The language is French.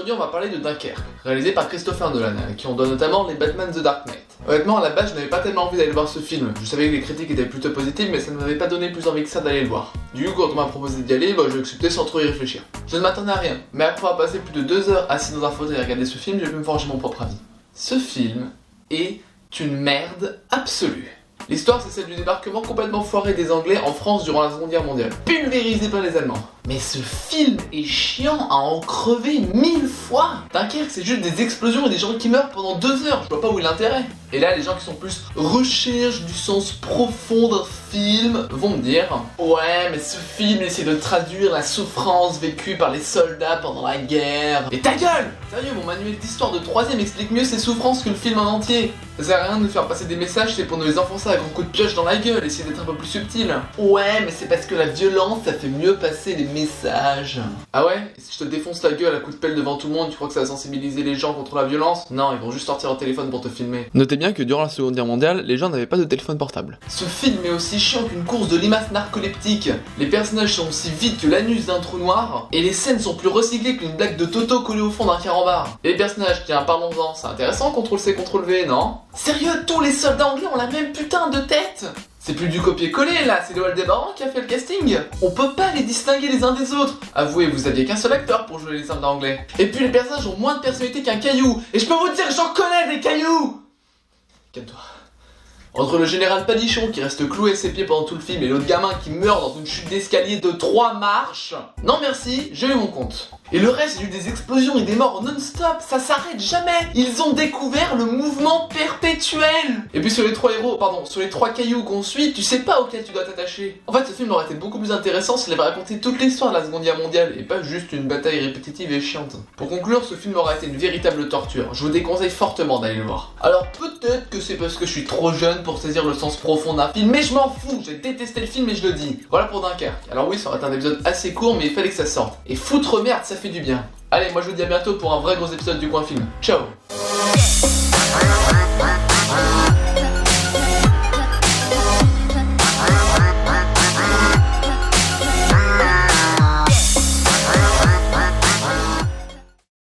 aujourd'hui on va parler de Dunkerque, réalisé par Christopher Nolan, à qui on doit notamment les Batman The Dark Knight. Honnêtement, à la base je n'avais pas tellement envie d'aller voir ce film, je savais que les critiques étaient plutôt positives mais ça ne m'avait pas donné plus envie que ça d'aller le voir. Du coup quand on m'a proposé d'y aller, j'ai accepté sans trop y réfléchir. Je ne m'attendais à rien, mais après avoir passé plus de 2 heures assis dans un fauteuil à regarder ce film, j'ai pu me forger mon propre avis. Ce film est une merde absolue. L'histoire c'est celle du débarquement complètement foiré des Anglais en France durant la Seconde Guerre mondiale, pulvérisé par les Allemands. Mais ce film est chiant à en crever 1000 fois. Dunkerque c'est juste des explosions et des gens qui meurent pendant 2 heures, je vois pas où est l'intérêt. Et là les gens qui sont plus recherche du sens profond d'un film vont me dire ouais mais ce film essaie de traduire la souffrance vécue par les soldats pendant la guerre. Et ta gueule! Sérieux, mon manuel d'histoire de 3ème explique mieux ces souffrances que le film en entier. Ça sert à rien de nous faire passer des messages, c'est pour nous les enfoncer à grands coups de pioche dans la gueule, essayer d'être un peu plus subtil. Ouais mais c'est parce que la violence ça fait mieux passer les messages. Ah ouais? Et si je te défonce la gueule à coups de pelle devant tout le monde, tu crois que ça va sensibiliser les gens contre la violence? Non, ils vont juste sortir leur téléphone pour te filmer. Notez bien que durant la Seconde Guerre mondiale, les gens n'avaient pas de téléphone portable. Ce film est aussi chiant qu'une course de limaces narcoleptiques. Les personnages sont aussi vides que l'anus d'un trou noir, et les scènes sont plus recyclées qu'une blague de Toto collée au fond d'un carambar. Et les personnages, tiens, parlons-en, c'est intéressant, CTRL-C, CTRL-V, non? Sérieux, tous les soldats anglais ont la même putain de tête! C'est plus du copier-coller là, c'est le Aldebaran qui a fait le casting. On peut pas les distinguer les uns des autres. Avouez, vous aviez qu'un seul acteur pour jouer les soldats anglais. Et puis les personnages ont moins de personnalité qu'un caillou. Et je peux vous dire, j'en connais des cailloux. Calme-toi. Entre le général Padichon qui reste cloué à ses pieds pendant tout le film et l'autre gamin qui meurt dans une chute d'escalier de 3 marches. Non merci, j'ai eu mon compte. Et le reste, il y a eu des explosions et des morts non-stop, ça s'arrête jamais. Ils ont découvert le mouvement perpétuel. Et puis sur les 3 héros, sur les 3 cailloux qu'on suit, tu sais pas auquel tu dois t'attacher. En fait, ce film aurait été beaucoup plus intéressant s'il avait raconté toute l'histoire de la Seconde Guerre mondiale et pas juste une bataille répétitive et chiante. Pour conclure, ce film aurait été une véritable torture. Je vous déconseille fortement d'aller le voir. Alors peut-être que c'est parce que je suis trop jeune pour saisir le sens profond d'un film, mais je m'en fous, j'ai détesté le film et je le dis. Voilà pour Dunkerque. Alors oui, ça aurait été un épisode assez court, mais il fallait que ça sorte. Et foutre merde, ça fait du bien. Allez, moi je vous dis à bientôt pour un vrai gros épisode du Coin Film. Ciao.